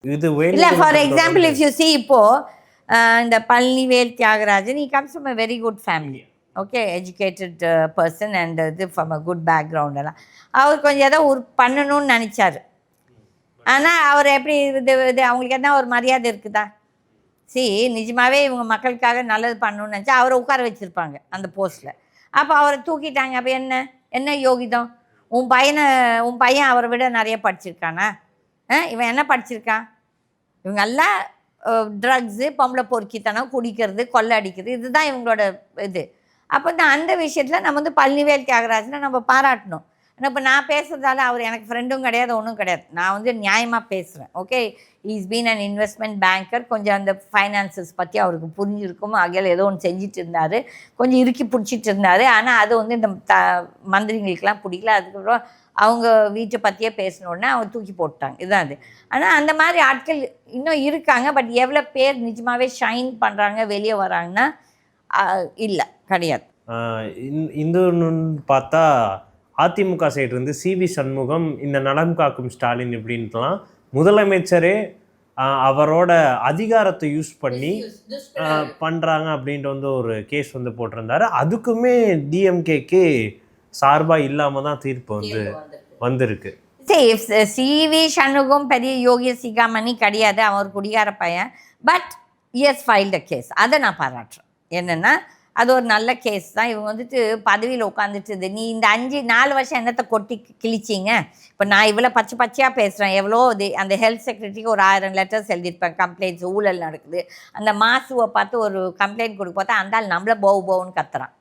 இது இல்லை ஃபார் வேணும்னு எக்ஸாம்பிள் தொடர்ந்து இஃப் யூ see இப்போ இந்த Palanivel Thiagarajan he comes from a very good family okay educated person and இது ஃப்ரம் அ குட் பேக்ரவுண்ட் எல்லாம் அவர் கொஞ்சம் ஏதோ ஒரு பண்ணணும்னு நினச்சாரு ஆனால் அவர் எப்படி இது அவங்களுக்கு என்ன ஒரு மரியாதை இருக்குதா நிஜமாவே இவங்க மக்களுக்காக நல்லது பண்ணணும்னு நினச்சா அவரை உட்கார வச்சுருப்பாங்க அந்த போஸ்ட்டில். அப்போ அவரை தூக்கிட்டாங்க. அப்போ என்ன யோகிதம்? உன் பையன் அவரை விட நிறைய படிச்சிருக்கானா? இவன் என்ன படிச்சிருக்கான்? இவங்கெல்லாம் ட்ரக்ஸு, பொம்பளை பொறுக்கித்தனம், குடிக்கிறது, கொள்ளை அடிக்கிறது, இதுதான் இவங்களோட இது. அப்போ அந்த விஷயத்தில் நம்ம வந்து பழனிவேல் தியாகராஜனை நம்ம பாராட்டணும். இப்போ நான் பேசுகிறதால அவர் எனக்கு ஃப்ரெண்டும் கிடையாது, ஒன்றும் கிடையாது. நான் வந்து நியாயமாக பேசுகிறேன். Okay, is been an investment banker. கொஞ்சம் அந்த ஃபைனான்சஸ் பற்றி அவருக்கு புரிஞ்சிருக்கும். ஆகையால் ஏதோ ஒன்று செஞ்சுட்டு இருந்தார், கொஞ்சம் இறுக்கி பிடிச்சிட்டு இருந்தார். ஆனால் அது வந்து இந்த மந்திரிங்களுக்கெலாம் பிடிக்கல. அதுக்கப்புறம் அவங்க வீட்டை பற்றியே பேசினோடனே அவங்க தூக்கி போட்டாங்க. இதுதான் அது. ஆனால் அந்த மாதிரி ஆட்கள் இன்னும் இருக்காங்க. பட் எவ்வளோ பேர் நிஜமாகவே ஷைன் பண்ணுறாங்க, வெளியே வராங்கன்னா இல்லை, கிடையாது. இன்னொன்று பார்த்தா அதிமுக சைடு இருந்து சிவி சண்முகம் இந்த நலம் காக்கும் ஸ்டாலின் இப்படின்ட்டுலாம் முதலமைச்சரே அவரோட அதிகாரத்தை யூஸ் பண்ணி பண்ணுறாங்க அப்படின்ட்டு வந்து ஒரு கேஸ் வந்து போட்டிருந்தாரு. அதுக்குமே டிஎம்கேக்கு சார்பாக இல்லாமல் தான் தீர்ப்பு வந்து வந்திருக்கு. சிவி சண்முகம் பெரிய யோகி சிகாமணி கிடையாது, அவன் ஒரு குடிகார பையன். But he's filed a case. அதை நான் பாராட்டுறேன். என்னென்னா அது ஒரு நல்ல கேஸ் தான். இவங்க வந்துட்டு பதவியில் உட்காந்துட்டு நீ இந்த 4 வருஷம் என்னத்தை கொட்டி கிழிச்சிங்க. இப்போ நான் இவ்வளோ பச்சையாக பேசுகிறேன். எவ்வளோ அந்த ஹெல்த் செக்ரட்டரிக்கு ஒரு 1000 லெட்டர்ஸ் எழுதியிருப்பேன். கம்ப்ளைண்ட்ஸ், ஊழல் நடக்குது. அந்த மாசுவை பார்த்து ஒரு கம்ப்ளைண்ட் கொடுக்க பார்த்தா அந்த ஆள் நம்மளை போவுன்னு கத்துறான்.